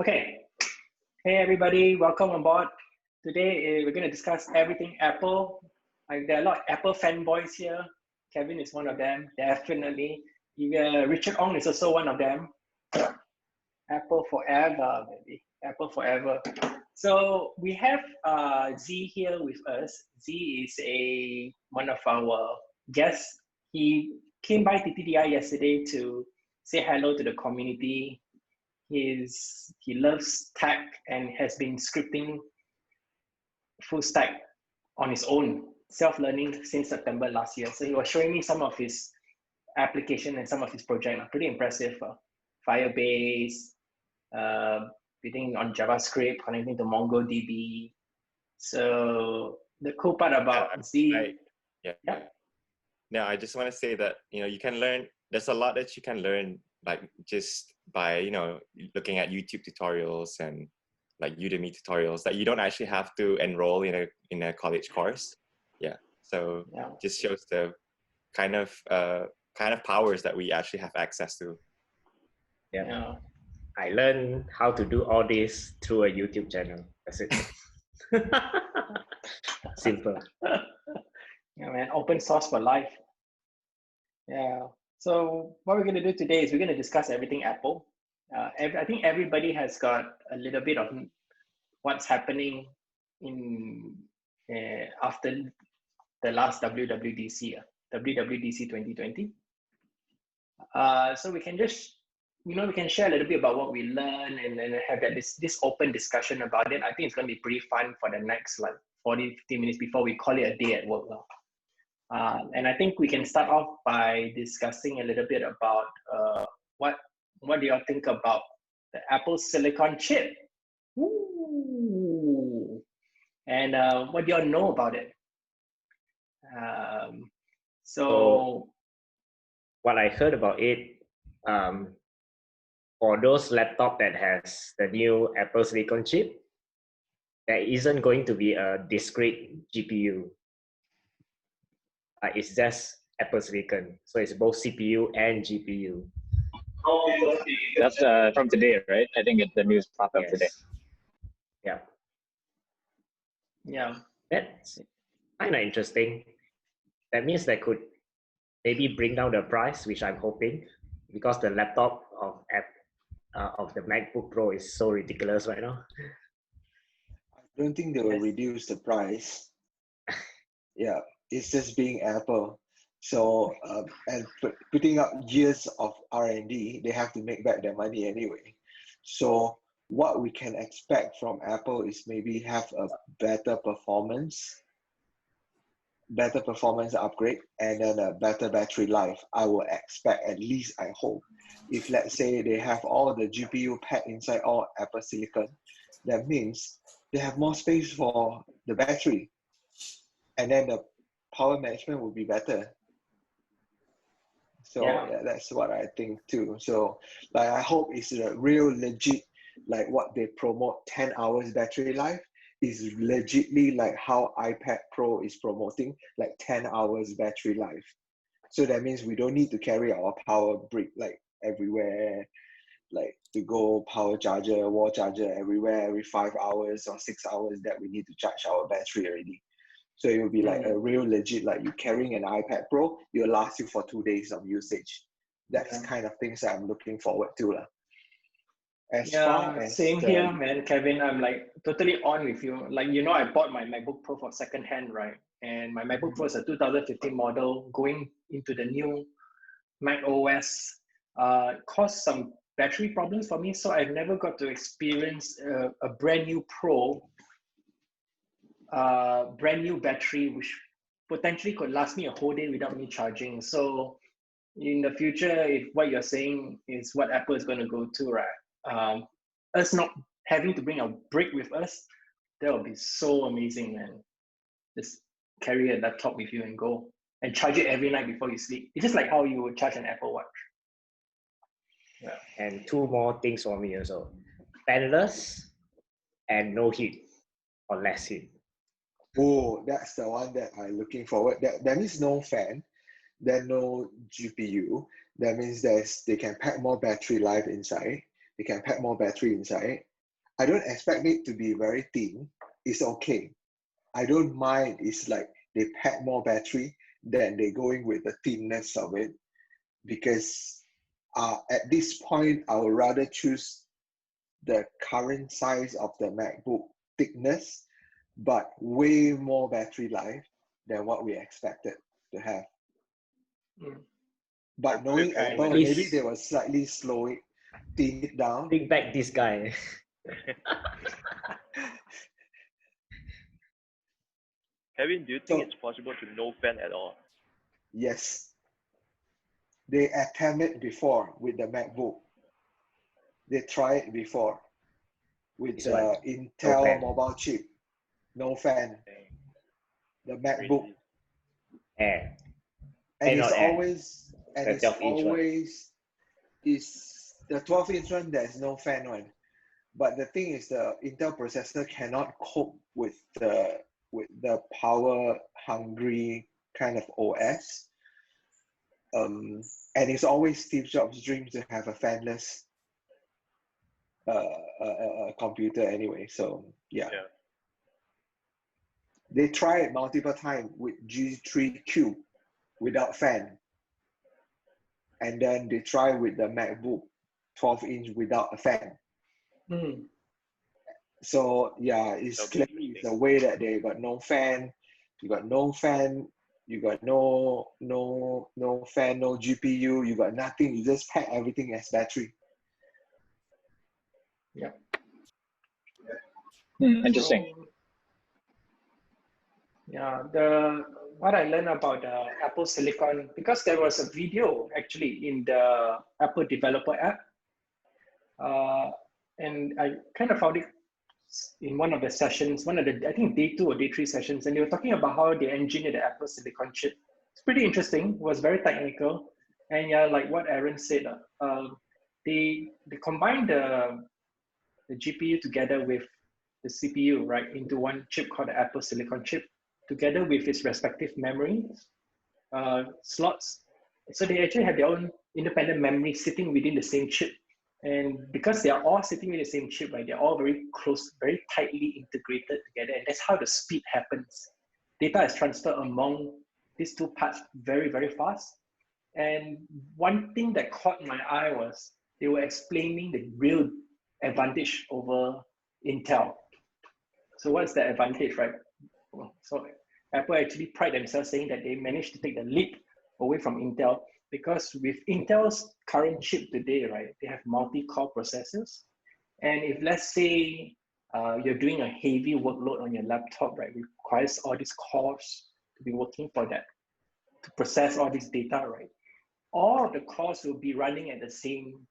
Okay. Hey everybody, welcome on board. Today we're going to discuss everything Apple. There are a lot of Apple fanboys here. Kevin is one of them, definitely. Richard Ong is also one of them. Apple forever, baby. Apple forever. So we have Z here with us. Z is one of our guests. He came by TTDI yesterday to say hello to the community. He loves tech and has been scripting full stack on his own, self-learning since September last year. So he was showing me some of his application and some of his projects. Pretty impressive. Firebase, building on JavaScript, connecting to MongoDB. So the cool part about Z. Yeah, I just want to say that, you can learn, there's a lot that you can learn, like just by, looking at YouTube tutorials and like Udemy tutorials that you don't actually have to enroll in a college course. So just shows the kind of powers that we actually have access to. I learned how to do all this through a YouTube channel. That's it. Simple. Yeah, man, open source for life. Yeah. So what we're going to do today is we're going to discuss everything Apple. I think everybody has got a little bit of what's happening in after the last WWDC 2020. So we can just, we can share a little bit about what we learned and then have this open discussion about it. I think it's going to be pretty fun for the next 40, 50 minutes before we call it a day at work now. And I think we can start off by discussing a little bit about what do y'all think about the Apple Silicon chip? Ooh. And what do y'all know about it? So what I heard about it, for those laptop that has the new Apple Silicon chip, there isn't going to be a discrete GPU. It's just Apple Silicon. So it's both CPU and GPU. That's from today, right? I think the news popped up today. Yeah. That's kind of interesting. That means they could maybe bring down the price, which I'm hoping, because the laptop of the MacBook Pro is so ridiculous right now. I don't think they will reduce the price. Yeah, it's just being Apple. So and putting up years of R&D, they have to make back their money anyway. So what we can expect from Apple is maybe have a better performance upgrade, and then a better battery life. I will expect, at least I hope, if let's say they have all the GPU packed inside all Apple Silicon, that means they have more space for the battery, and then the power management will be better. So yeah, that's what I think too. So I hope it's a real legit, like what they promote, 10 hours battery life is legitly like how iPad Pro is promoting, like 10 hours battery life. So that means we don't need to carry our power brick like everywhere, like to go power charger, wall charger everywhere every 5 hours or 6 hours that we need to charge our battery already. So it will be like a real legit, like you carrying an iPad Pro, it will last you for 2 days of usage. That's kind of things that I'm looking forward to. Same here, man. Kevin, I'm like totally on with you. Like, I bought my MacBook Pro for secondhand, right? And my MacBook Pro is a 2015 model going into the new Mac OS. Caused some battery problems for me, so I've never got to experience a brand new Pro, brand new battery, which potentially could last me a whole day without me charging. So in the future, if what you're saying is what Apple is going to go to, right? Us not having to bring a brick with us, that would be so amazing, man. Just carry a laptop with you and go and charge it every night before you sleep. It's just like how you would charge an Apple Watch. Yeah. And 2 more things for me also: fanless and no heat or less heat. Oh, that's the one that I'm looking forward. That means no fan, then no GPU. That means they can pack more battery life inside. They can pack more battery inside. I don't expect it to be very thin. It's okay. I don't mind. It's like they pack more battery than they going with the thinness of it, because at this point I would rather choose the current size of the MacBook thickness, but way more battery life than what we expected to have. But knowing Apple, maybe they will slightly slow it, thin it down. Bring back this guy. Kevin, do you think it's possible to no fan at all? Yes. They attempted before with the MacBook. They tried it before with the Intel mobile chip. No fan. The MacBook. Air. And it's always, is the 12-inch one, there's no fan one. But the thing is, the Intel processor cannot cope with the power hungry kind of OS. And it's always Steve Jobs' dream to have a fanless computer anyway. So yeah. They tried multiple times with G3 Cube without fan. And then they try with the MacBook 12-inch without a fan. So yeah, it's clearly the way that they got no fan. You got no fan. You got no fan, no GPU. You got nothing. You just pack everything as battery. Yeah. Interesting. So, yeah, what I learned about the Apple Silicon, because there was a video actually in the Apple developer app, and I kind of found it in one of the sessions, I think day 2 or day 3 sessions, and they were talking about how they engineered the Apple Silicon chip. It's pretty interesting. It was very technical, and yeah, like what Aaron said, they combined the GPU together with the CPU, right, into one chip called the Apple Silicon chip, together with its respective memory slots. So they actually have their own independent memory sitting within the same chip. And because they are all sitting in the same chip, right, they're all very close, very tightly integrated together. And that's how the speed happens. Data is transferred among these two parts very, very fast. And one thing that caught my eye was they were explaining the real advantage over Intel. So what's the advantage, right? So Apple actually pride themselves saying that they managed to take the leap away from Intel, because with Intel's current chip today, right, they have multi-core processors. And if let's say you're doing a heavy workload on your laptop, right, it requires all these cores to be working for that, to process all this data, right? All of the cores will be running at the same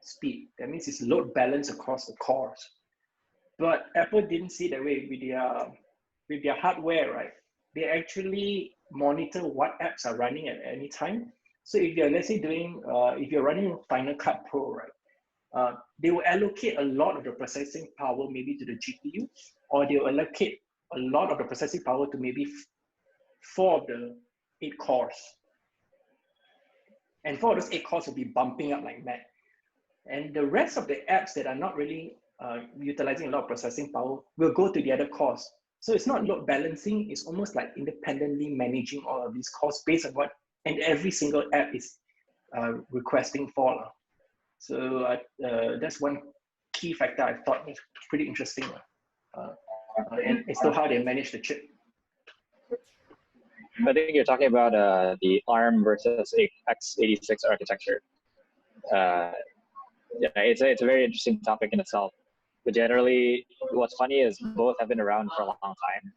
speed. That means it's load balanced across the cores. But Apple didn't see that way with their hardware, right? They actually monitor what apps are running at any time. So if you're, let's say, if you're running Final Cut Pro, right, they will allocate a lot of the processing power maybe to the GPU, or they will allocate a lot of the processing power to maybe 4 of the 8 cores. And 4 of those 8 cores will be bumping up like mad. And the rest of the apps that are not really utilizing a lot of processing power will go to the other cores. So it's not load balancing, it's almost like independently managing all of these cores based on what, and every single app is requesting for. So that's one key factor I thought was pretty interesting. And it's still how they manage the chip. I think you're talking about the ARM versus x86 architecture. Yeah, it's a very interesting topic in itself. But generally, what's funny is both have been around for a long time.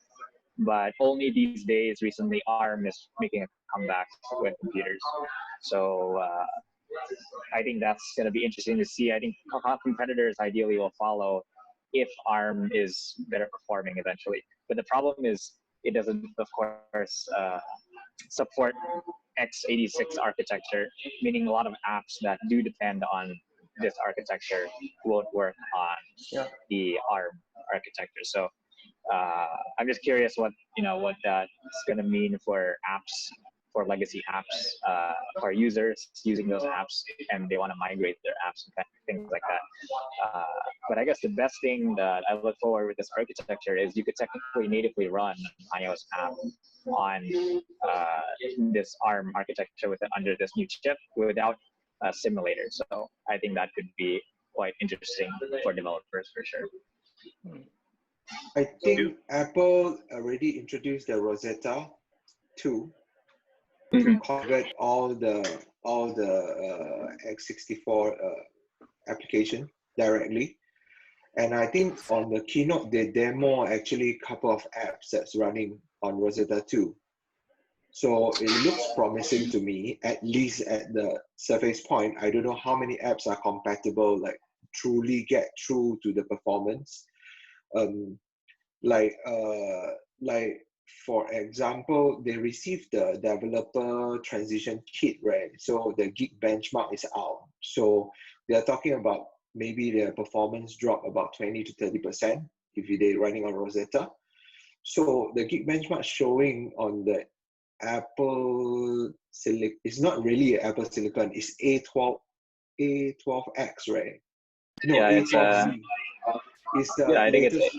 But only these days, recently, ARM is making a comeback with computers. So I think that's going to be interesting to see. I think competitors ideally will follow if ARM is better performing eventually. But the problem is it doesn't, of course, support x86 architecture, meaning a lot of apps that do depend on this architecture won't work on the ARM architecture. So I'm just curious what that's going to mean for apps for legacy apps, for users using those apps, and they want to migrate their apps and things like that. But I guess the best thing that I look forward with this architecture is you could technically natively run an iOS app on this ARM architecture under this new chip without a simulator. So I think that could be quite interesting for developers for sure. I think Apple already introduced the Rosetta 2 to convert all the x64 application directly. And I think on the keynote, they demo actually a couple of apps that's running on Rosetta 2. So it looks promising to me, at least at the surface point. I don't know how many apps are compatible, like truly get through to the performance. Like for example, they received the developer transition kit, right? So the Geek benchmark is out. So they're talking about maybe their performance drop about 20 to 30% if they're running on Rosetta. So the Geek benchmark showing on the Apple Silicon, it's not really Apple Silicon, it's A12X, right? No, Yeah, A12Z. It's the I think latest,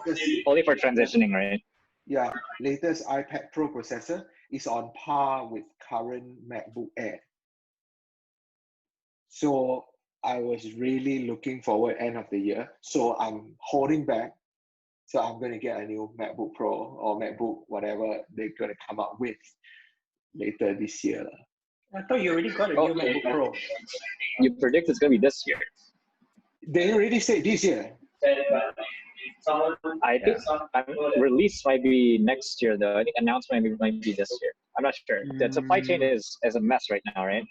it's only for transitioning, right? Yeah, latest iPad Pro processor is on par with current MacBook Air. So I was really looking forward end of the year. So I'm holding back. So I'm going to get a new MacBook Pro or MacBook, whatever they're going to come up with later this year. I thought you already got a new MacBook Pro. You predict it's going to be this year. They already said this year. I think release might be next year, though. I think announcement might be this year. I'm not sure. The supply chain is a mess right now, right?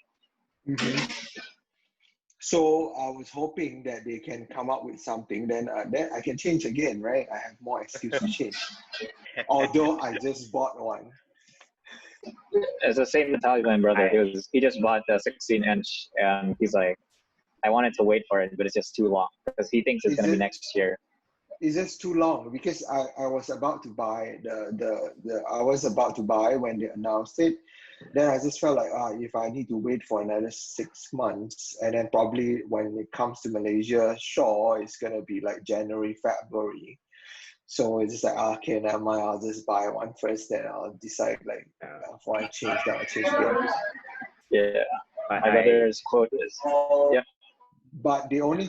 So I was hoping that they can come up with something. Then I can change again, right? I have more excuse to change. Although I just bought one. It's the same mentality with my brother. He just bought the 16-inch, and he's like, I wanted to wait for it, but it's just too long because he thinks it's going to be next year. It's just too long because I was about to buy I was about to buy when they announced it. Then I just felt like if I need to wait for another 6 months, and then probably when it comes to Malaysia, sure, it's gonna be like January, February. So it's just like okay, never mind, I'll just buy one first, then I'll decide like before I change, then I'll change again. Yeah, my brother's quote is But the only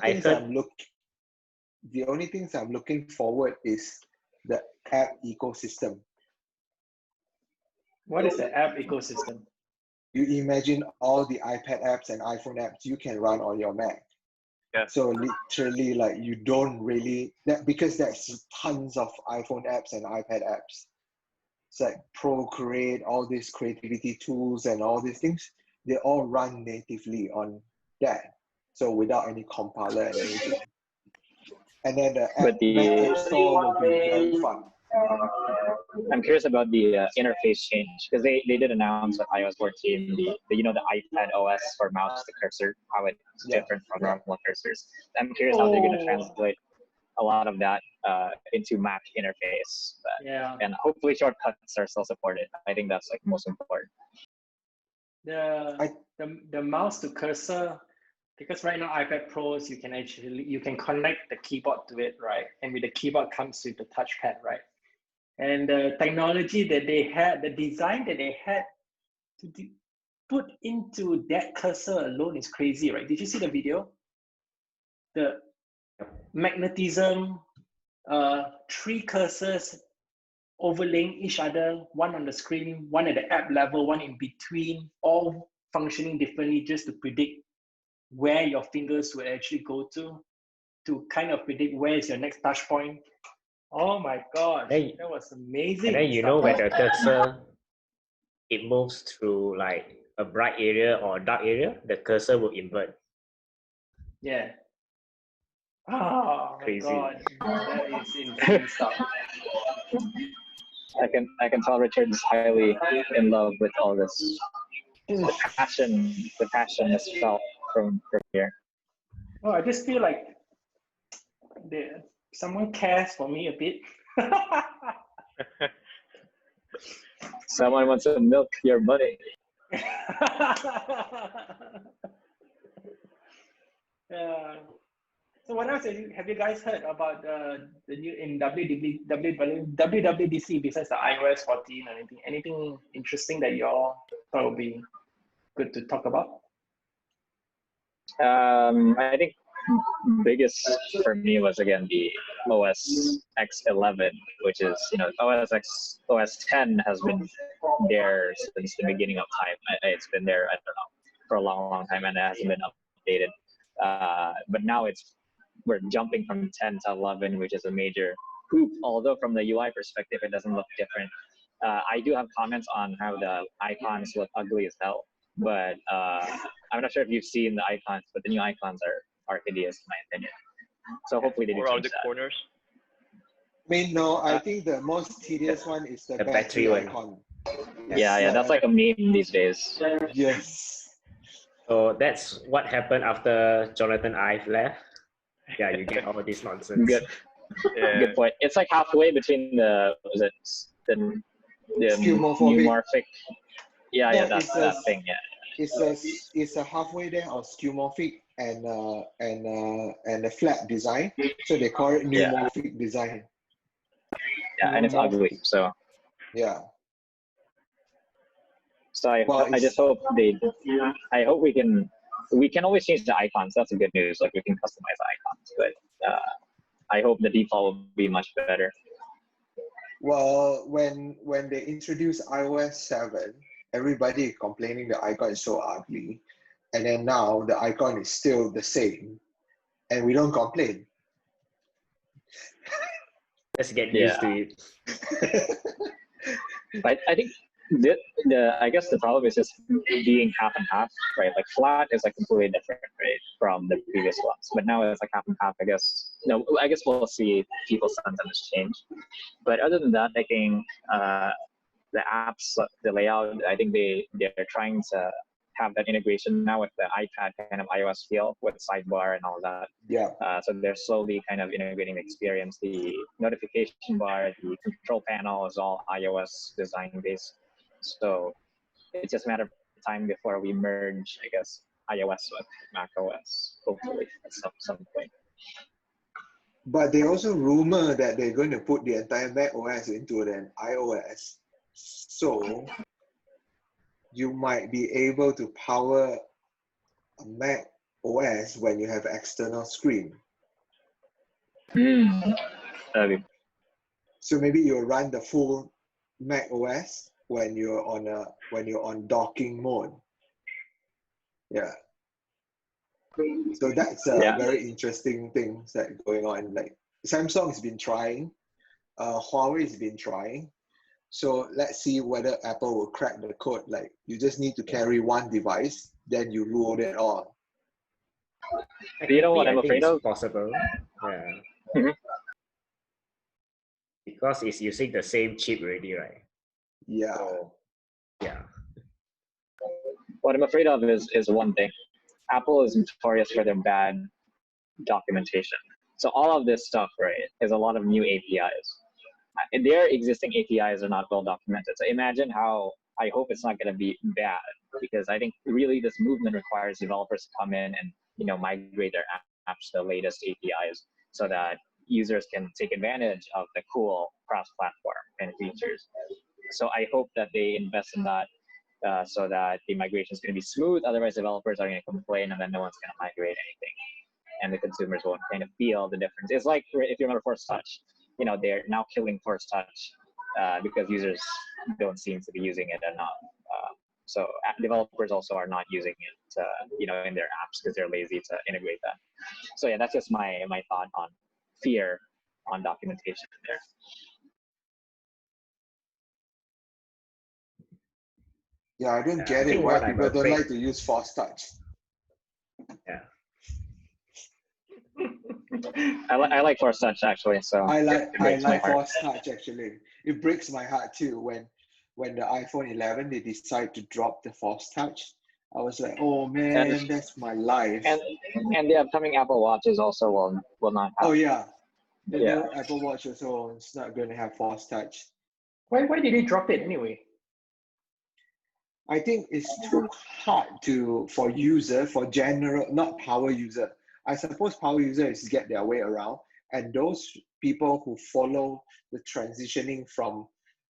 things I'm looking forward is the app ecosystem. What is the app ecosystem? You imagine all the iPad apps and iPhone apps you can run on your Mac. Yeah. So literally, like you don't really because there's tons of iPhone apps and iPad apps. It's like Procreate, all these creativity tools and all these things, they all run natively on that. So without any compiler and anything. And then the Mac App Store will be very fun. I'm curious about the interface change because they did announce with iOS 14 the iPad OS for mouse to cursor, how it's different from normal cursors. I'm curious how they're going to translate a lot of that into Mac interface. And hopefully shortcuts are still supported. I think that's like most important. The mouse to cursor, because right now iPad Pros you can connect the keyboard to it, right? And with the keyboard comes with the touchpad, right? And the technology that they had, the design that they had to put into that cursor alone is crazy, right? Did you see the video? The magnetism, 3 cursors overlaying each other, one on the screen, one at the app level, one in between, all functioning differently just to predict where your fingers will actually go to kind of predict where is your next touch point. Oh my God, that was amazing. And then you know when the cursor, it moves through like a bright area or a dark area, the cursor will invert. Yeah. Oh Crazy. My God, that is insane stuff. I can tell Richard is highly in love with all this. The passion is felt from here. Oh, I just feel like someone cares for me a bit. Someone wants to milk your money. Yeah. So what else have you guys heard about the new in WWDC besides the iOS 14 or anything interesting that you all thought would be good to talk about? I think biggest for me was again the OS X11, which is OS 10 has been there since the beginning of time. It's been there, I don't know, for a long time, and it hasn't been updated. But now we're jumping from 10 to 11, which is a major hoop. Although from the UI perspective, it doesn't look different. I do have comments on how the icons look ugly as hell, but I'm not sure if you've seen the icons, but the new icons are hideous in my opinion. So hopefully they do Around change the that. corners. I mean, no, I think the most tedious one is the battery battery one. icon. Yeah, that's like a meme these days. Yes. So that's what happened after Jonathan Ive left. Yeah, you get all this nonsense. Good. Yeah. Good point. It's like halfway between the neumorphic. Yeah, No, that thing. Yeah. It's a halfway there of skeuomorphic and a flat design. So they call it neumorphic design. Yeah, and it's ugly. So yeah. So I just hope I hope we can always change the icons. That's a good news. Like we can customize the icons, but I hope the default will be much better. Well, when they introduced iOS 7, everybody complaining the icon is so ugly, and then now the icon is still the same, and we don't complain. Let's get used to it. But I think I guess the problem is just being half and half, right? Like flat is like completely different, right, from the previous ones. But now it's like half and half. I guess we'll see people's sentiments change. But other than that, I think the apps, the layout, I think they're trying to have that integration now with the iPad kind of iOS feel with sidebar and all that. Yeah. So they're slowly kind of integrating the experience. The notification bar, the control panel is all iOS design based. So it's just a matter of time before we merge, I guess, iOS with macOS, hopefully at some point. But they also rumor that they're going to put the entire Mac OS into an iOS. So you might be able to power a Mac OS when you have external screen. So maybe you'll run the full Mac OS when you're on docking mode. Yeah. So that's a very interesting thing that's going on. Like Samsung's been trying, Huawei's been trying. So let's see whether Apple will crack the code. Like you just need to carry one device, then you load it all. You know what I'm afraid of? Possible. Yeah. Because it's using the same chip already, right? Yeah. So, yeah. What I'm afraid of is one thing. Apple is notorious for their bad documentation. So all of this stuff, right, is a lot of new APIs. Their existing APIs are not well documented. So imagine how, I hope it's not going to be bad, because I think really this movement requires developers to come in and migrate their apps to the latest APIs so that users can take advantage of the cool cross-platform and features. So I hope that they invest in that so that the migration is going to be smooth. Otherwise, developers are going to complain, and then no one's going to migrate anything, and the consumers won't kind of feel the difference. It's like if you remember Force Touch, they're now killing Force Touch because users don't seem to be using it enough. So developers also are not using it, in their apps because they're lazy to integrate that. So yeah, that's just my thought on fear on documentation there. Yeah, I don't get it. Why people don't like to use Force Touch? Yeah. I like Force Touch actually. So I like Force Touch actually. It breaks my heart too when the iPhone 11 they decide to drop the Force Touch. I was like, oh man, that's my life. And the upcoming Apple Watches also will not have. Oh yeah, the new Apple Watch also is not going to have Force Touch. Why did they drop it anyway? I think it's too hard for user, for general, not power user. I suppose power users get their way around, and those people who follow the transitioning from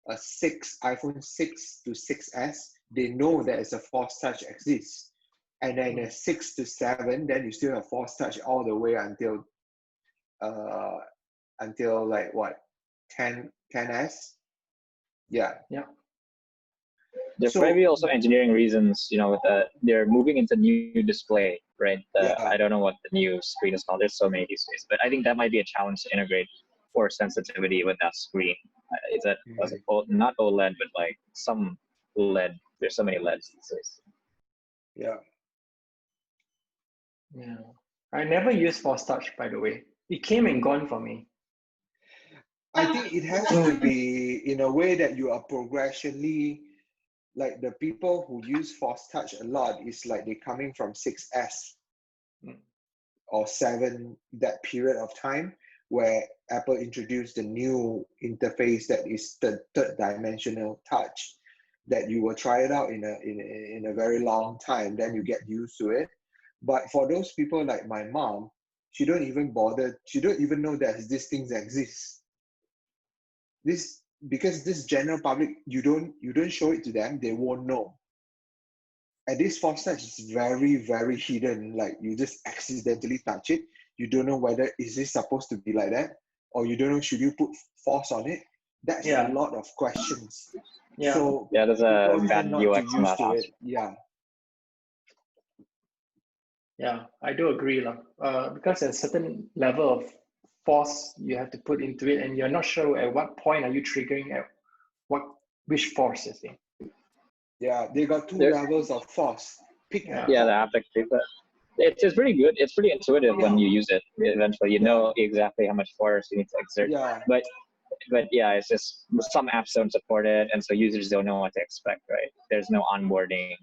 a iPhone 6 to 6S, they know that it's a force touch exists. And then a 6 to 7, then you still have force touch all the way until like what, 10S? Yeah. There might be also engineering reasons, with they're moving into new display, right? I don't know what the new screen is called. There's so many these days, but I think that might be a challenge to integrate force sensitivity with that screen. Is that not OLED, but like some LED? There's so many LEDs these days. Yeah. I never used force touch, by the way. It came and gone for me. I think it has to be in a way that you are progressionally, like the people who use force touch a lot is like they're coming from 6S or 7, that period of time where Apple introduced the new interface that is the third dimensional touch, that you will try it out in a very long time, then you get used to it. But for those people like my mom, she don't even know that these things exist. Because this general public, you don't show it to them, they won't know. And this force touch is very, very hidden. Like you just accidentally touch it. You don't know whether is this supposed to be like that, or you don't know should you put force on it. That's a lot of questions. So there's a bad UX in that house. Yeah, I do agree, because there's a certain level of force you have to put into it, and you're not sure at what point are you triggering at which force is it. Yeah, they got two levels of force. The haptic feedback. It's pretty good. It's pretty intuitive when you use it. Eventually, you know exactly how much force you need to exert. But it's just some apps don't support it, and so users don't know what to expect. Right? There's no onboarding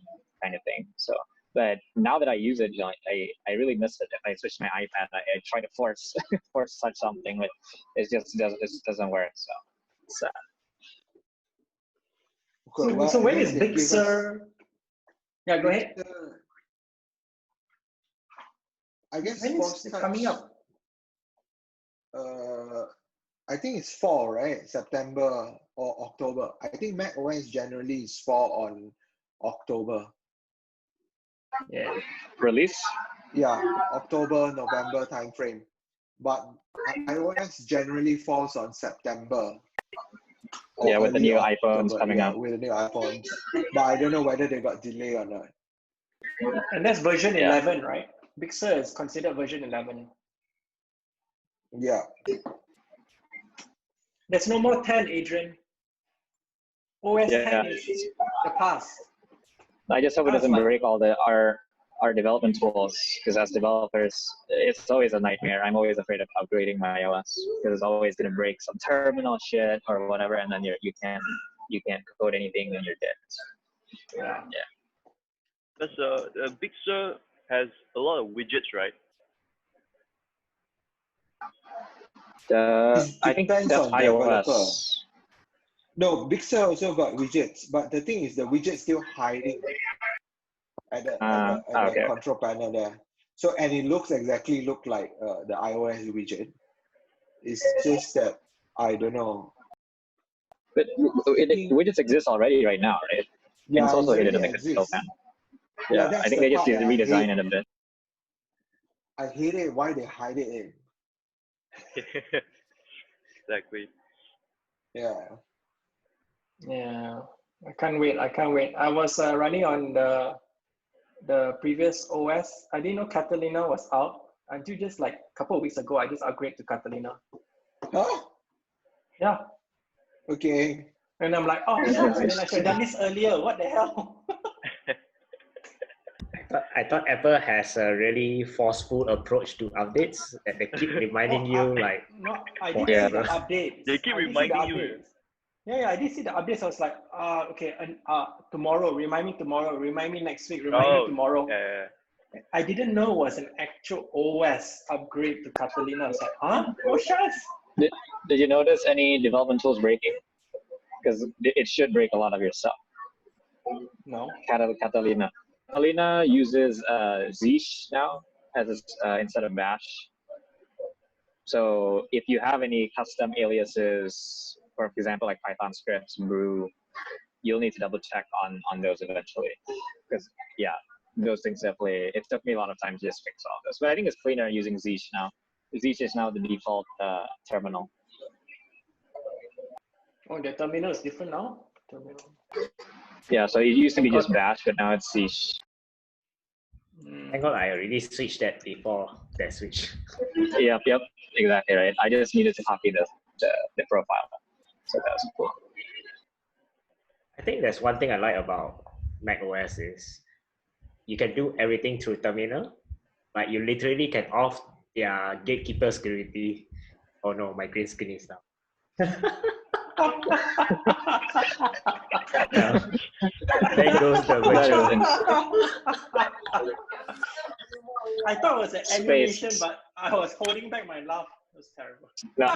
kind of thing. So. But now that I use it, I really miss it. If I switch my iPad, I try to force touch something, but it just doesn't work. So So when is Big Sur? Yeah, go ahead. I guess when is it coming up? I think it's fall, right? September or October. I think Mac OS generally is fall on October. Yeah. Release? Yeah, October, November timeframe. But iOS generally falls on September. With the new iPhones coming out. With the new iPhones. But I don't know whether they got delay or not. And that's version 11, right? Big Sur is considered version 11. Yeah. There's no more 10, Adrian. OS 10 is the past. I just hope it doesn't break all our development tools, because as developers, it's always a nightmare. I'm always afraid of upgrading my OS because it's always going to break some terminal shit or whatever, and then you can't code anything and you're dead. Because Big Sur has a lot of widgets, right? I think that's iOS. No, Big Sur also got widgets, but the thing is the widget's still hiding at the control panel there. So, and it looks exactly like the iOS widget. It's just that, I don't know. But widgets exist already right now, right? Yeah, it's also hidden in the control panel. Yeah, I think they just redesign it a bit. I hate it why they hide it in. Exactly. Yeah. Yeah, I can't wait. I was running on the previous OS. I didn't know Catalina was out until just like a couple of weeks ago. I just upgraded to Catalina. Huh? Yeah. Okay. And I'm like, oh, and then I should have done this earlier. What the hell? I thought Apple has a really forceful approach to updates that they keep reminding you like. No, I did see the updates. They keep reminding you. Yeah, I did see the updates. I was like, okay, and tomorrow, remind me tomorrow, remind me next week, remind me tomorrow. I didn't know it was an actual OS upgrade to Catalina. I was like, huh? No chance. Did you notice any development tools breaking? Because it should break a lot of your stuff. No. Catalina. Catalina uses Zeesh now instead of Bash. So if you have any custom aliases, for example, like Python scripts, brew, you'll need to double check on those eventually. Because yeah, those things definitely, it took me a lot of time to just fix all those. But I think it's cleaner using Zeesh now. Zeesh is now the default terminal. Oh, the terminal is different now? Terminal. Yeah, so it used to be just Bash, but now it's Zeesh. Thank God I already switched that before that switch. Yep, exactly right. I just needed to copy the profile. So that was cool. I think there's one thing I like about Mac OS is you can do everything through terminal. Like you literally can off their gatekeeper security. Oh no, my green screen is down. There goes the virtual. I thought it was an animation, but I was holding back my laugh. It was terrible. No,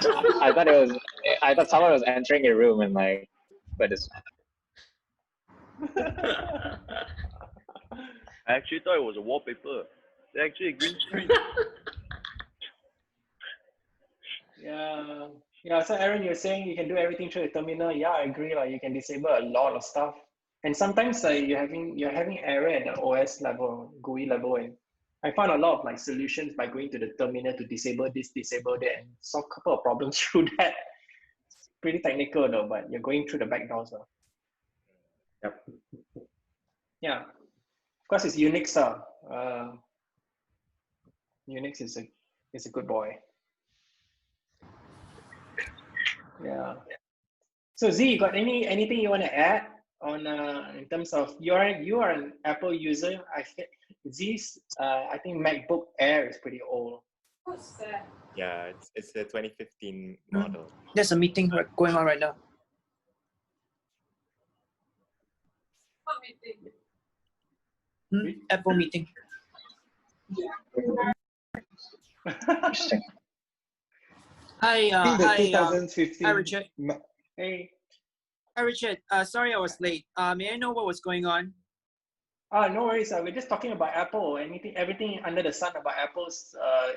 I thought someone was entering your room and like, but it's. I actually thought it was a wallpaper. It's actually a green screen. Yeah. So Aaron, you're saying you can do everything through the terminal. Yeah, I agree. Like you can disable a lot of stuff, and sometimes you're having error at the OS level, GUI level, and I found a lot of like solutions by going to the terminal to disable this, disable that, and solve a couple of problems through that. It's pretty technical though, but you're going through the back doors. Yep. Yeah, of course it's Unix. Unix is a good boy. Yeah. So Z, you got anything you want to add on in terms of you are an Apple user? Z's I think MacBook Air is pretty old. What's that? Yeah, it's the 2015 model. There's a meeting going on right now. What meeting? Apple meeting. Interesting. I think the 2015. hi Richard. Hey. Hi Richard. Sorry I was late. May I know what was going on? No worries. We're just talking about Apple. Everything under the sun about Apple's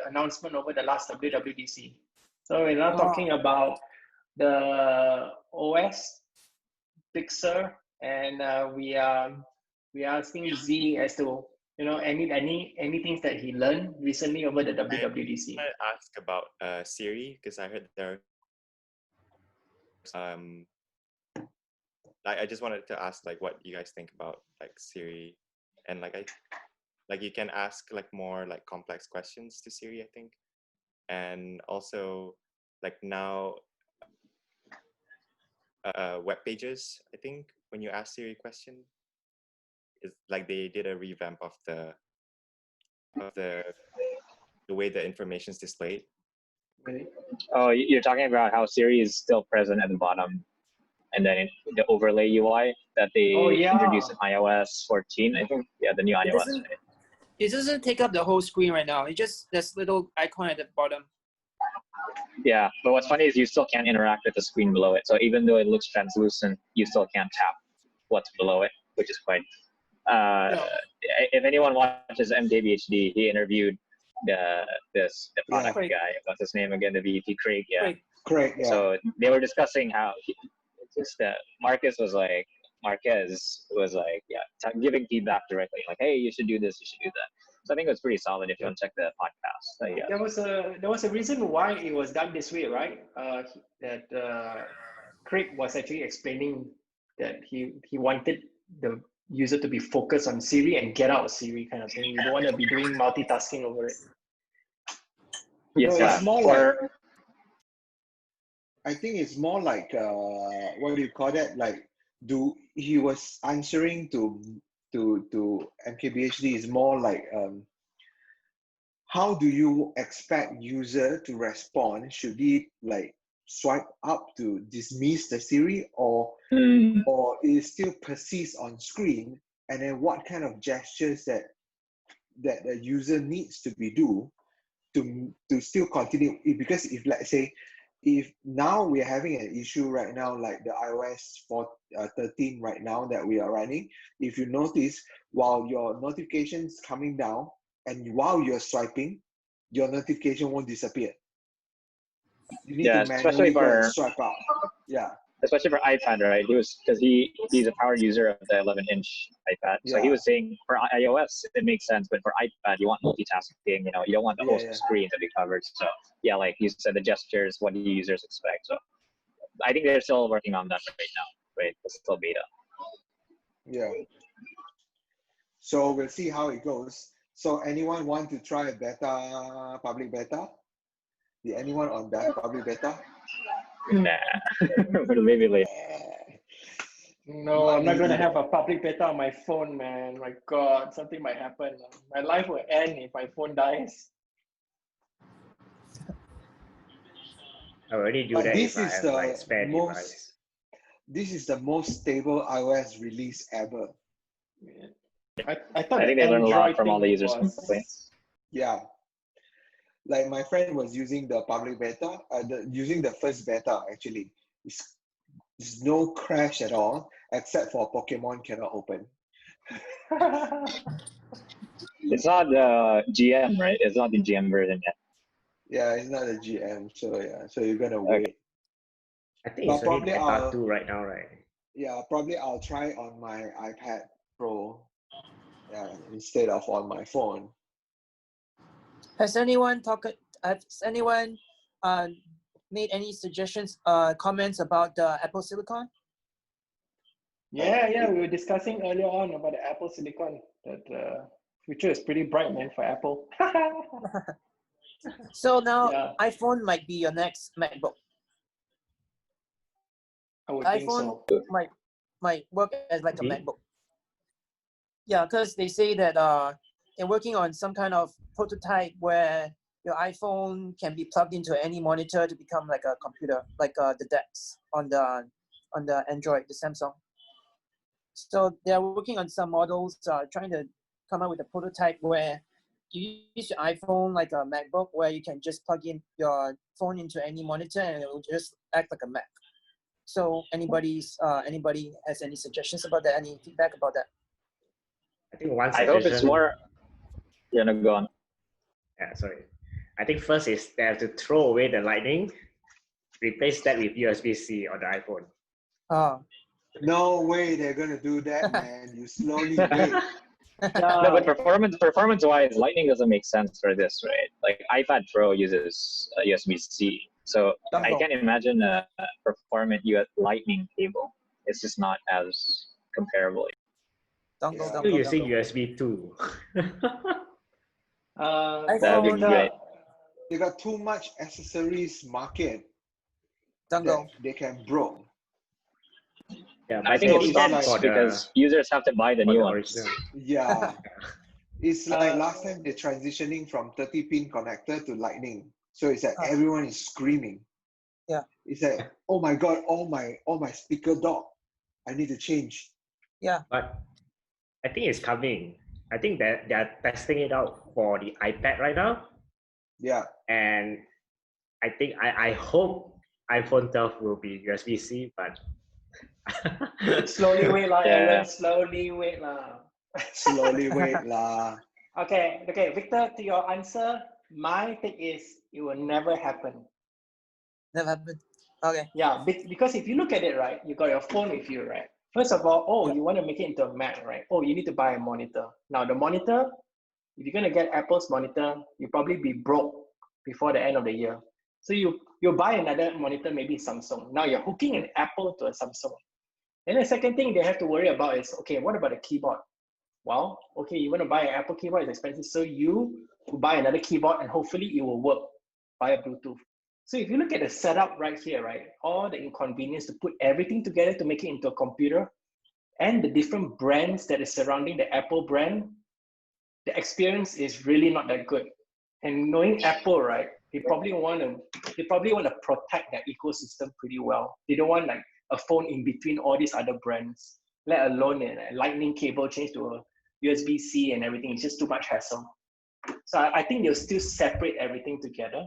announcement over the last WWDC. So we're now talking about the OS Big Sur, and we are asking Z as to anything that he learned recently over the WWDC. I ask about Siri because I heard there. I just wanted to ask like what you guys think about like Siri, and like you can ask like more like complex questions to Siri, I think, and also like now web pages, I think when you ask Siri a question, is like they did a revamp of the way the information is displayed. Really? Oh, you're talking about how Siri is still present at the bottom, and then the overlay UI that they introduced in iOS 14, I think. Yeah, the new iOS. Right? It doesn't take up the whole screen right now. It just this little icon at the bottom. Yeah, but what's funny is you still can't interact with the screen below it. So even though it looks translucent, you still can't tap what's below it, which is quite. If anyone watches MKBHD, he interviewed the product guy. What's his name again? The VP, Craig. Yeah. Craig. Yeah. So they were discussing how Marquez was like, giving feedback directly, like, hey, you should do this, you should do that. So I think it was pretty solid if you want to check the podcast. Yeah. There was a reason why it was done this way, right? Craig was actually explaining that he wanted the user to be focused on Siri and get out of Siri kind of thing. You don't want to be doing multitasking over it. Yes, no, it's more like, I think it's more like what do you call that? Like, he was answering to MKBHD is more like how do you expect user to respond? Should he like swipe up to dismiss the Siri or it still persists on screen? And then what kind of gestures that the user needs to be do to still continue? Because if let's say if now we're having an issue right now, like the iOS 13 right now that we are running, if you notice, while your notifications coming down and while you're swiping, your notification won't disappear. You need to especially manually go and for swipe out. Yeah. especially for iPad, right? Because he's a power user of the 11-inch iPad, so he Yeah. was saying for iOS it makes sense, but for iPad you want multitasking. You don't want the whole Yeah. screen to be covered. So yeah, like you said, the gestures, what do users expect? So I think they're still working on that right now. Right, it's still beta. Yeah. So we'll see how it goes. So anyone want to try a beta, public beta? Did anyone on that public beta? Nah, maybe later. No, I'm not going to have a public beta on my phone, man. My God, something might happen. My life will end if my phone dies. I already do But that this if I is have the like spare device. This is the most stable iOS release ever. I thought I think they learned a lot Android from all the thing users' was- complaints. Yeah. Like my friend was using the public beta, using the first beta actually. There's no crash at all, except for Pokemon cannot open. It's not the GM, right? It's not the GM version yet. Yeah, it's not a GM, so yeah, so you're gonna Okay. wait. I think But it's only probably beta I'll- 2 right now, right? Yeah, probably I'll try on my iPad Pro, instead of on my phone. Has anyone made any suggestions, comments about the Apple Silicon? Yeah, we were discussing earlier on about the Apple Silicon. That future is pretty bright, man, for Apple. So now Yeah. iPhone might be your next MacBook. I would think iPhone so. might work as like a Hmm? MacBook. Yeah, because they say that they're working on some kind of prototype where your iPhone can be plugged into any monitor to become like a computer, like the DeX on the Android, the Samsung. So they're working on some models, trying to come up with a prototype where you use your iPhone like a MacBook, where you can just plug in your phone into any monitor and it will just act like a Mac. So anybody has any suggestions about that? Any feedback about that? I think one I suggestion. hope it's more. Yeah, no, go on. Yeah, sorry. I think first is they have to throw away the Lightning, replace that with USB-C on the iPhone. No way they're gonna do that, man. You slowly wait. No, but performance-wise, Lightning doesn't make sense for this, right? Like iPad Pro uses USB-C, so I can't imagine a performant Lightning cable. It's just not as comparable. Still using USB 2. That would be great. They got too much accessories market that Dongle. they can broke. Yeah, I think it stops because users have to buy the new ones. Yeah. It's like last time they're transitioning from 30-pin connector to Lightning. So it's like everyone is screaming. Yeah. It's like, oh my God, all my speaker dock. I need to change. Yeah. But I think it's coming. I think that they're testing it out for the iPad right now. Yeah. And I think I hope iPhone 12 will be USB-C, but Slowly wait lah, Aaron. Slowly wait lah. Slowly wait lah. Okay, Victor, to your answer, my take is it will never happen. Never happened. Okay. Yeah, because if you look at it, right, you got your phone with you, right? First of all, you want to make it into a Mac, right? Oh, you need to buy a monitor. Now, the monitor, if you're going to get Apple's monitor, you'll probably be broke before the end of the year. So you'll buy another monitor, maybe Samsung. Now, you're hooking an Apple to a Samsung. Then the second thing they have to worry about is, okay, what about the keyboard? Well, okay, you want to buy an Apple keyboard, it's expensive. So you buy another keyboard and hopefully it will work via Bluetooth. So if you look at the setup right here, right, all the inconvenience to put everything together to make it into a computer and the different brands that is surrounding the Apple brand, the experience is really not that good. And knowing Apple, right, they probably want to protect their ecosystem pretty well. They don't want like a phone in between all these other brands, let alone a lightning cable change to a USB-C and everything. It's just too much hassle. So I think they'll still separate everything together.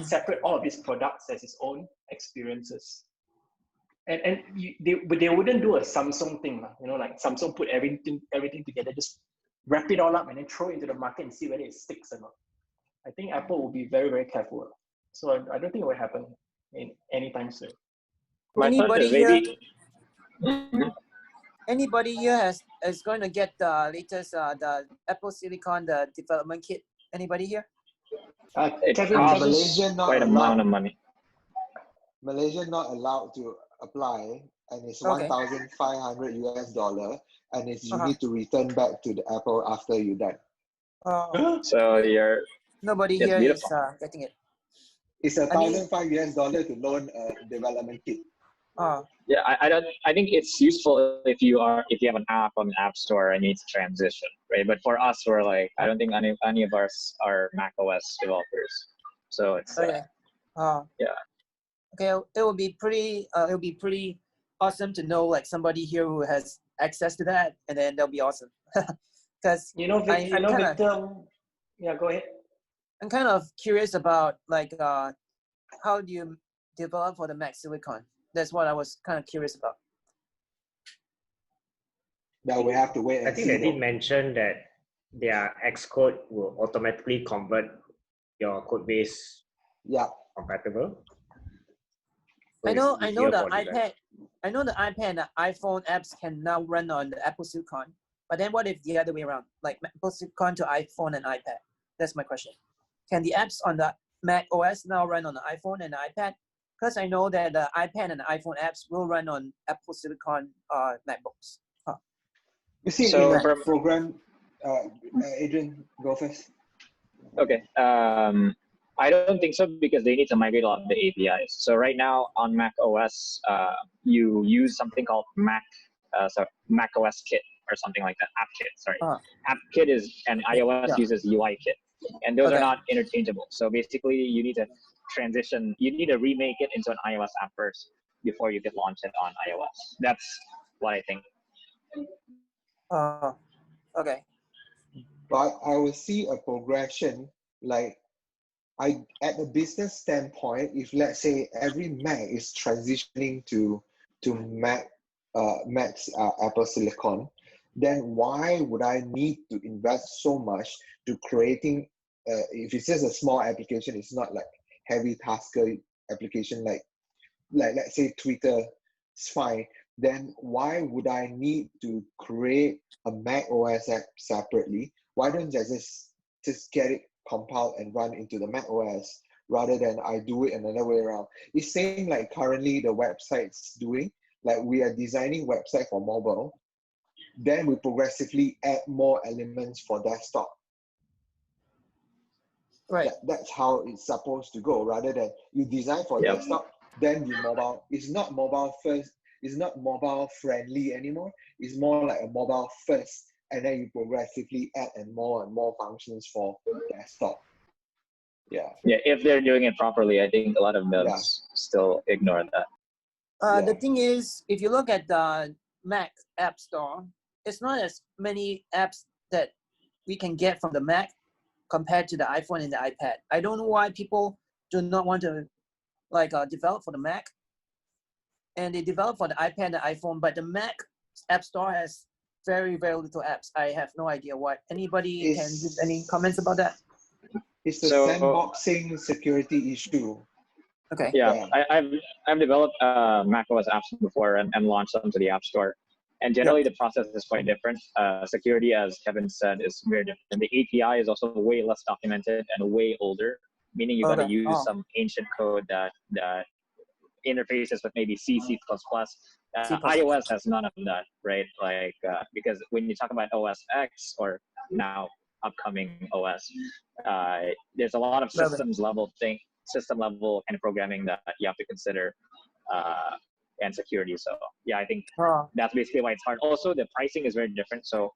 separate all of these products as its own experiences. And they wouldn't do a Samsung thing, like Samsung put everything together, just wrap it all up and then throw it into the market and see whether it sticks or not. I think Apple will be very, very careful. So I don't think it will happen in anytime soon. My thought Anybody is here? maybe Anybody here is going to get the latest the Apple Silicon the development kit? Anybody here? it Kevin, costs Malaysia not quite a allowed. amount of money. Malaysia not allowed to apply, and it's Okay. $1,500 US, and it's you Uh-huh. need to return back to the Apple after you're done. So you're Nobody It's here is beautiful. getting it. It's I mean- $1,500 US to loan a development kit. yeah. I think it's useful if you have an app on the App Store and you need to transition, right? But for us, we're like, I don't think any of us are Mac OS developers, so it's Okay. yeah. Okay. It will be pretty. It'll be pretty awesome to know like somebody here who has access to that, and then that'll be awesome. Because I know Victor. Yeah, go ahead. I'm kind of curious about like how do you develop for the Mac Silicon? That's what I was kind of curious about. That we have to wait and I think see. they did mention that their Xcode will automatically convert your code base Yeah. compatible. So I know it's the easier for iPad. developers. I know the iPad and the iPhone apps can now run on the Apple Silicon. But then what if the other way around, like Apple Silicon to iPhone and iPad? That's my question. Can the apps on the Mac OS now run on the iPhone and the iPad? Because I know that the iPad and the iPhone apps will run on Apple Silicon MacBooks. You see, So in from- program, Adrian, go first. Okay. I don't think so because they need to migrate a lot of the APIs. So right now on Mac OS, you use something called Mac OS Kit or something like that. App Kit, sorry. App Kit and iOS uses UI Kit, and those are not interchangeable. So basically, you need to transition. You need to remake it into an iOS app first before you can launch it on iOS. That's what I think. Okay. But I will see a progression like at a business standpoint, if let's say every Mac is transitioning to Mac's Apple Silicon, then why would I need to invest so much to creating if it's just a small application, it's not like heavy tasker application like let's say Twitter, it's fine. Then why would I need to create a Mac OS app separately? Why don't I just get it compiled and run into the Mac OS rather than I do it another way around? It's same like currently the website's doing. Like we are designing website for mobile, then we progressively add more elements for desktop. Right. That's how it's supposed to go. Rather than you design for desktop, then you mobile. It's not mobile first. It's not mobile friendly anymore. It's more like a mobile first, and then you progressively add and more functions for desktop. Yeah. Yeah, if they're doing it properly, I think a lot of devs still ignore that. The thing is, if you look at the Mac App Store, it's not as many apps that we can get from the Mac compared to the iPhone and the iPad. I don't know why people do not want to develop for the Mac, and they develop for the iPad and the iPhone, but the Mac App Store has very, very little apps. I have no idea why. Anybody can give any comments about that? It's the sandboxing security issue. Okay. Yeah. I've developed Mac OS apps before and launched them to the App Store. And generally the process is quite different. Security, as Kevin said, is very different. The API is also way less documented and way older, meaning you got to use some ancient code that interfaces with maybe C, C++. iOS has none of that, right? Like, because when you talk about OS X or now upcoming OS, there's a lot of system level kind of programming that you have to consider, and security. So yeah, I think that's basically why it's hard. Also, the pricing is very different. So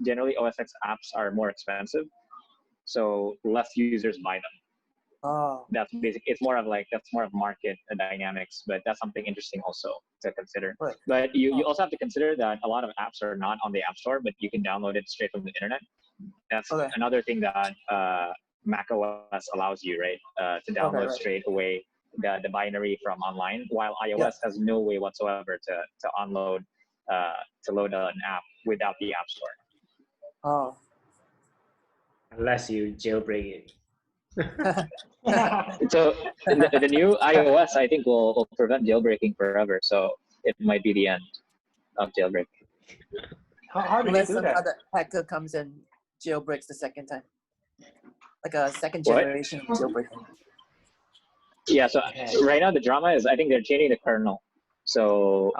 generally OS X apps are more expensive, so less users buy them. That's basic. It's more of market dynamics, but that's something interesting also to consider. Right. But you also have to consider that a lot of apps are not on the App Store, but you can download it straight from the internet. That's another thing that Mac OS allows you, right, to download right. straight away the binary from online, while iOS has no way whatsoever to unload to load an app without the App Store. Oh. Unless you jailbreak it. So the new iOS, I think, will prevent jailbreaking forever. So it might be the end of jailbreaking. How do you Unless do some that? other hacker comes and jailbreaks the second time. Like a second What? generation of jailbreaking. Yeah, so right now the drama is I think they're changing the kernel. So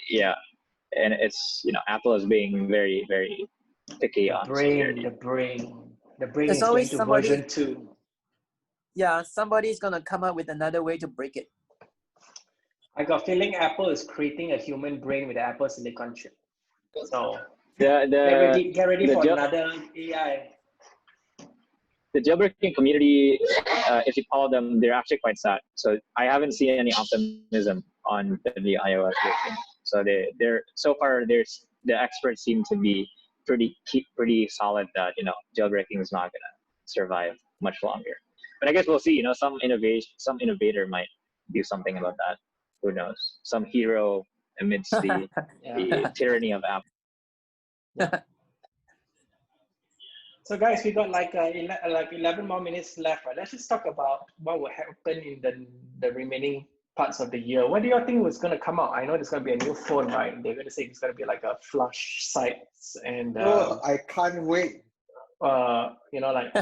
yeah, and it's, you know, Apple is being very, very picky on security. The brain There's is going always to somebody- version 2. Yeah, somebody's gonna come up with another way to break it. I got a feeling Apple is creating a human brain with the Apple Silicon chip. So The get ready the for jail- another AI. the jailbreaking community, if you follow them, they're actually quite sad. So I haven't seen any optimism on the iOS version. So they're so far the experts seem to be pretty solid that, you know, jailbreaking is not gonna survive much longer. But I guess we'll see. You know, some innovator might do something about that. Who knows? Some hero amidst the tyranny of Apple. So guys, we got like 11 more minutes left. Right? Let's just talk about what will happen in the remaining parts of the year. What do you think was going to come out? I know there's going to be a new phone, right? They're going to say it's going to be like a flush sights and I can't wait. you know, like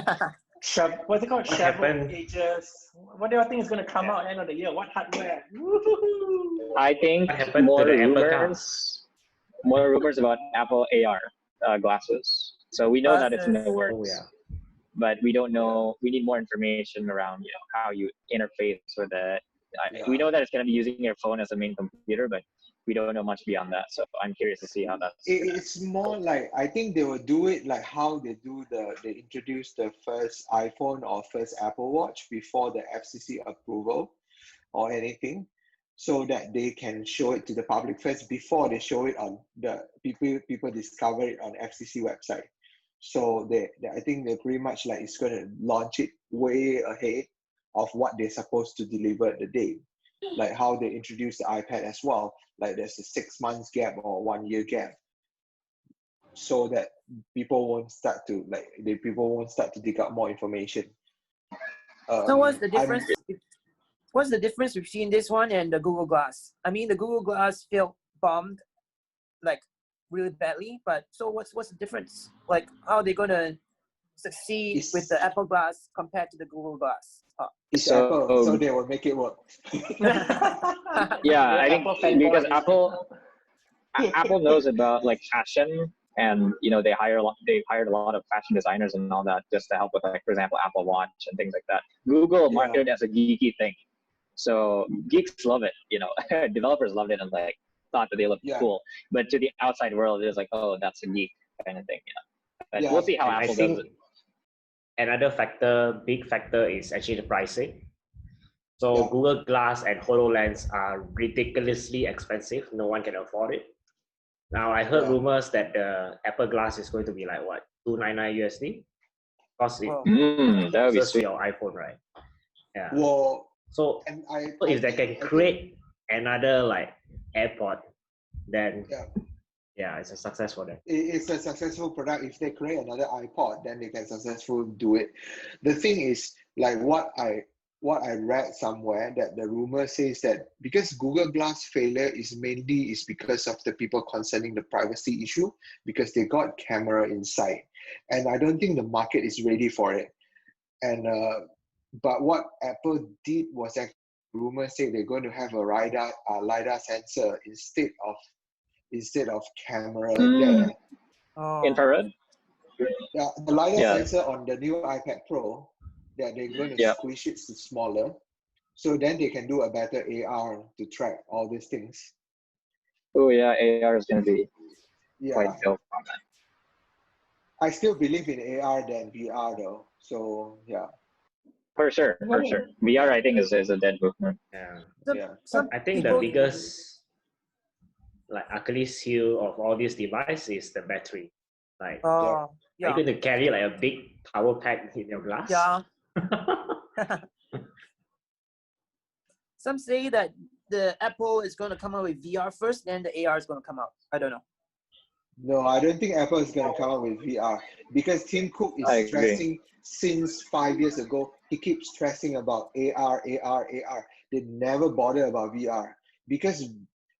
what's it called? What Chevrolet happened? Ages. What do you think is going to come out at the end of the year? What hardware? Woo-hoo-hoo. I think What happened to the Apple Car? more rumors about Apple AR glasses. So we know that it's in the works. Oh yeah. But we don't know. We need more information around, you know, how you interface with it. We know that it's going to be using your phone as a main computer, but we don't know much beyond that. So I'm curious to see how that's. It's more like, I think they will do it like how they introduce the first iPhone or first Apple Watch before the FCC approval or anything, so that they can show it to the public first before they show it on the people discover it on FCC website. So I think they're pretty much like it's going to launch it way ahead of what they're supposed to deliver the day. Like how they introduced the iPad as well. Like there's a 6 months gap or 1 year gap, so that people won't start to dig up more information. So what's the difference? What's the difference between this one and the Google Glass? I mean, the Google Glass bombed like really badly, but so what's the difference? Like, how are they gonna succeed with the Apple Glass compared to the Google Glass? It's Apple, so they will make it work. Yeah, I think because Apple knows about like fashion, and you know they hired a lot of fashion designers and all that just to help with, like, for example, Apple Watch and things like that. Google marketed it as a geeky thing, so geeks love it. You know, developers loved it and like thought that they looked cool, but to the outside world, it was like, oh, that's a geek kind of thing. You know, but we'll see how Apple does it. Another big factor is actually the pricing. So Google Glass and HoloLens are ridiculously expensive. No one can afford it. Now I heard rumors that the Apple Glass is going to be like what, $299 USD? Cost it. That would be sweet. Your iPhone, right? Yeah. Well, so if they can create another like AirPod, then it's a success for them. It's a successful product. If they create another iPod, then they can successfully do it. The thing is, like what I read somewhere, that the rumor says that because Google Glass failure is because of the people concerning the privacy issue, because they got camera inside, and I don't think the market is ready for it. And but what Apple did was, actually, rumors say they're going to have a LiDAR sensor instead of camera there. Infrared? Yeah, the LiDAR sensor on the new iPad Pro, that they're going to squish it smaller, so then they can do a better AR to track all these things. Oh yeah, AR is going to be quite dope on that. I still believe in AR than VR though, so yeah. For sure. VR, I think, is a dead movement. I think the biggest like Achilles heel of all these devices is the battery. Like Are you going to carry like a big power pack in your glass? Yeah. Some say that the Apple is going to come out with VR first, then the AR is going to come out. I don't know. No, I don't think Apple is going to come out with VR because Tim Cook is stressing since 5 years ago. He keeps stressing about AR. They never bother about VR because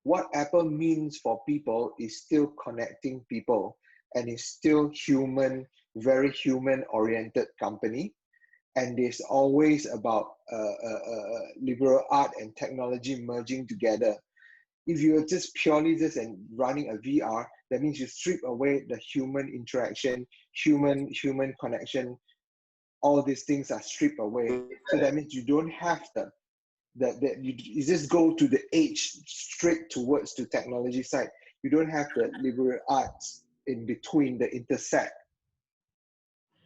what Apple means for people is still connecting people and is still human, very human-oriented company. And it's always about liberal art and technology merging together. If you're just purely running a VR, that means you strip away the human interaction, human connection. All these things are stripped away. So that means you don't have you just go to the edge straight towards the technology side. You don't have the liberal arts in between, the intersect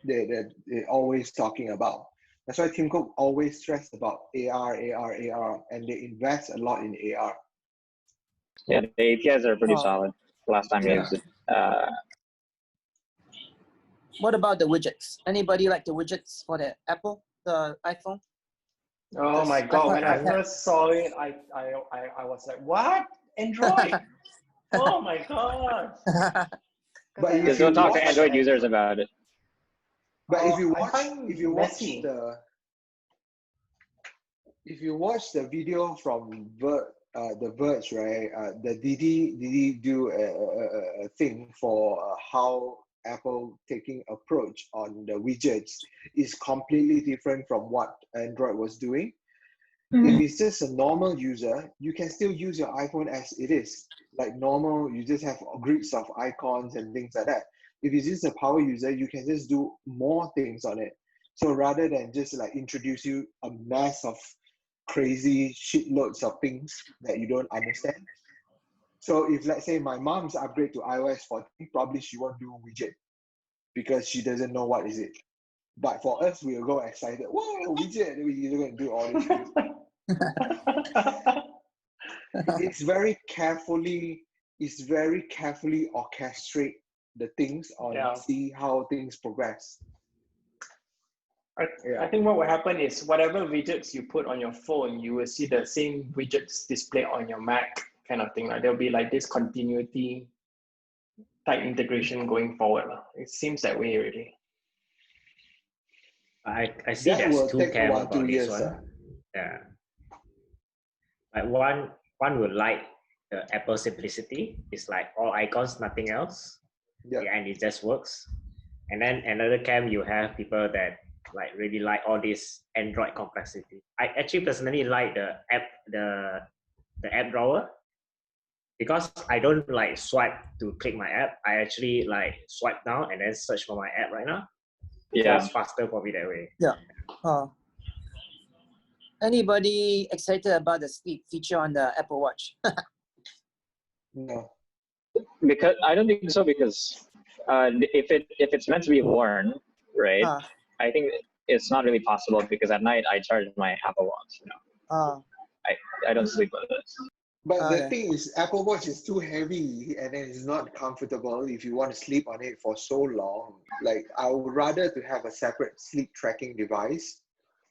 they're always talking about. That's why Tim Cook always stressed about AR, and they invest a lot in AR. Yeah, the APIs are pretty solid. Last time I used it. What about the widgets? Anybody like the widgets for the Apple, the iPhone? Oh my God, when I first saw it, I was like, what? Android? Oh my God. But Just don't talk to Android users about it. But if you watch the video from The Verge, right? The Didi do a thing for how Apple taking approach on the widgets is completely different from what Android was doing. If it's just a normal user, you can still use your iPhone as it is. Like normal, you just have grids of icons and things like that. If it's just a power user, you can just do more things on it. So rather than just like introduce you a mass of crazy shitloads of things that you don't understand. So if let's say my mom's upgrade to iOS 14, probably she won't do a widget because she doesn't know what is it. But for us, we'll go excited. Whoa, widget! We're going to do all these things. It's very carefully orchestrate the things on see how things progress. I think what will happen is whatever widgets you put on your phone, you will see the same widgets displayed on your Mac kind of thing. Like there'll be like this continuity type integration going forward. It seems that way already. I see there's two camps about this one. Yeah. Like one would like the Apple simplicity. It's like all icons, nothing else. Yeah, and it just works. And then another camp, you have people that like really like all this Android complexity. I actually personally like the app drawer because I don't like swipe to click my app. I actually like swipe down and then search for my app right now. Yeah, it's faster for me that way. Yeah. Anybody excited about the sleep feature on the Apple Watch? No. Because I don't think so. Because if it's meant to be worn, right? I think it's not really possible because at night I charge my Apple Watch. I don't sleep with it. But the thing is, Apple Watch is too heavy and then it's not comfortable if you want to sleep on it for so long. Like I would rather to have a separate sleep tracking device.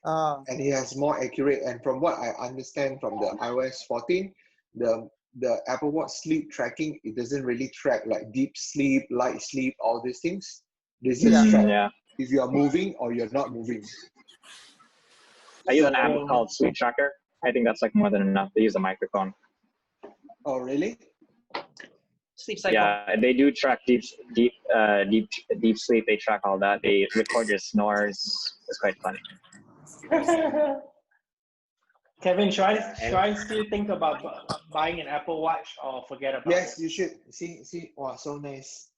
And it has more accurate. And from what I understand from the iOS 14, the Apple Watch sleep tracking, it doesn't really track like deep sleep, light sleep, all these things. They just track if you are moving or you're not moving. I use an app called Sleep Tracker. I think that's like more than enough. They use a microphone. Oh, really? Sleep cycle. Yeah, they do track deep sleep. They track all that. They record your snores. It's quite funny. Kevin, should I still think about buying an Apple Watch or forget about it? Yes, you should. See, wow, so nice.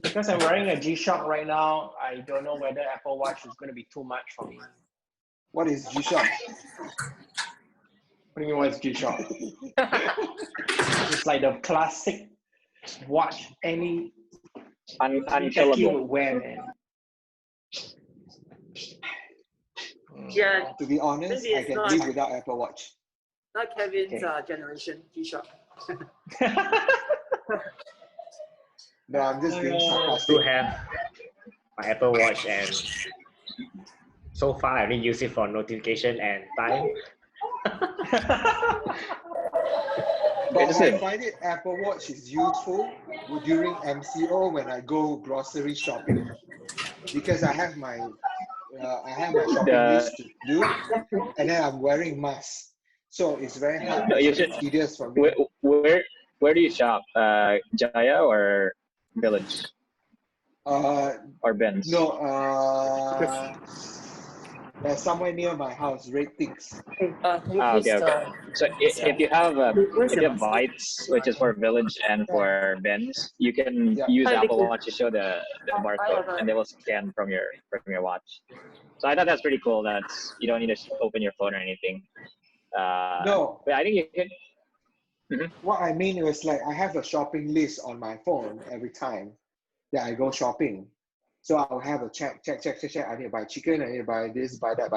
Because I'm wearing a G-Shock right now, I don't know whether Apple Watch is going to be too much for me. What is G-Shock? What do you mean, what's G-Shock? It's like the classic watch any techie would wear, man. Yeah. To be honest, I can live without Apple Watch. Not Kevin's generation, G-Shock. No, I'm just being I do sarcastic. have my Apple Watch, and so far I only use it for notification and time. But I find it Apple Watch is useful during MCO when I go grocery shopping because I have my shopping list to do, and then I'm wearing mask, so it's very hard. Tedious for me. Where do you shop? Jaya or Village? Or Ben's? No, somewhere near my house, Red Things. Okay. So if you have Bytes, which is for Village and for Ben's, you can use Apple Watch to show the barcode, and they will scan from your watch. So I thought that's pretty cool. That's you don't need to open your phone or anything. No, but I think you can. What I mean was like I have a shopping list on my phone every time that I go shopping. So I'll have a check. I need to buy chicken, I need to buy this, buy that.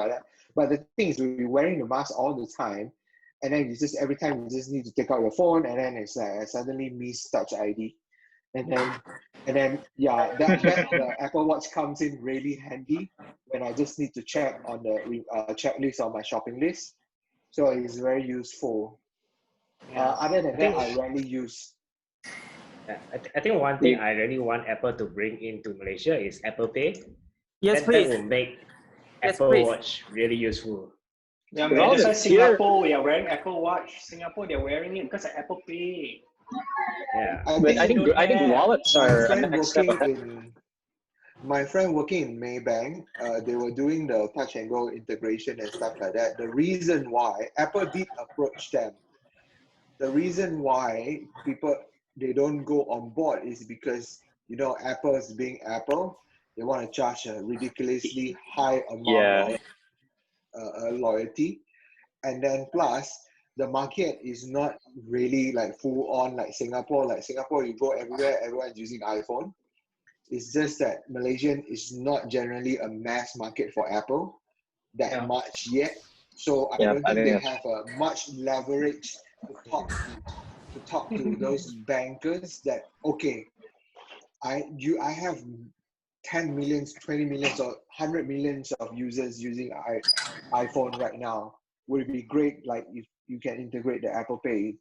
But the thing is, we're wearing the mask all the time. And then you just, every time you just need to take out your phone, and then it's like I suddenly miss Touch ID. And then the Apple Watch comes in really handy when I just need to check on the checklist on my shopping list. So it's very useful. Other than that, I rarely use. I think one thing I really want Apple to bring into Malaysia is Apple Pay. Yes, That please. will make Yes, Apple please. Watch really useful. Yeah, man, that's why Singapore, we are wearing Apple Watch. Singapore, they're wearing it because of Apple Pay. Yeah. I think wallets are a next step ahead. My friend working in Maybank, they were doing the touch and go integration and stuff like that. The reason why Apple did approach them, the reason why they don't go on board is because, you know, Apple's being Apple, they want to charge a ridiculously high amount of loyalty. And then plus, the market is not really like full on like Singapore. Like Singapore, you go everywhere, everyone's using iPhone. It's just that Malaysian is not generally a mass market for Apple that much yet. So I don't think they have a much leverage to talk to those bankers that, okay, I have 10 millions, 20 millions, or 100 millions of users using iPhone right now. Would it be great like if you can integrate the Apple Pay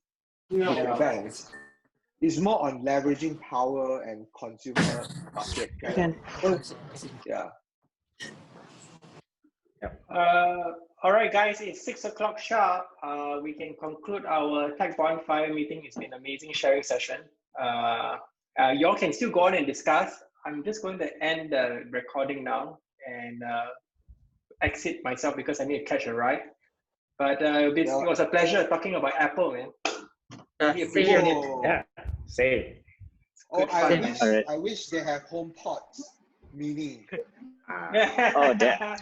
with the banks? It's more on leveraging power and consumer market. Yeah. All right, guys, it's 6 o'clock sharp. We can conclude our Tech Bonfire meeting. It's been an amazing sharing session. Y'all can still go on and discuss. I'm just going to end the recording now and exit myself because I need to catch a ride. But it was a pleasure talking about Apple, man. Really appreciate it. Yeah, same. I wish they have HomePods mini. Oh, damn.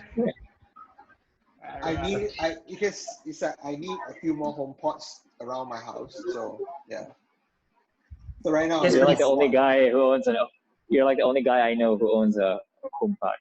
Because it's like I need a few more HomePods around my house. So yeah. So right now you're like the only guy who owns You're like the only guy I know who owns a HomePod.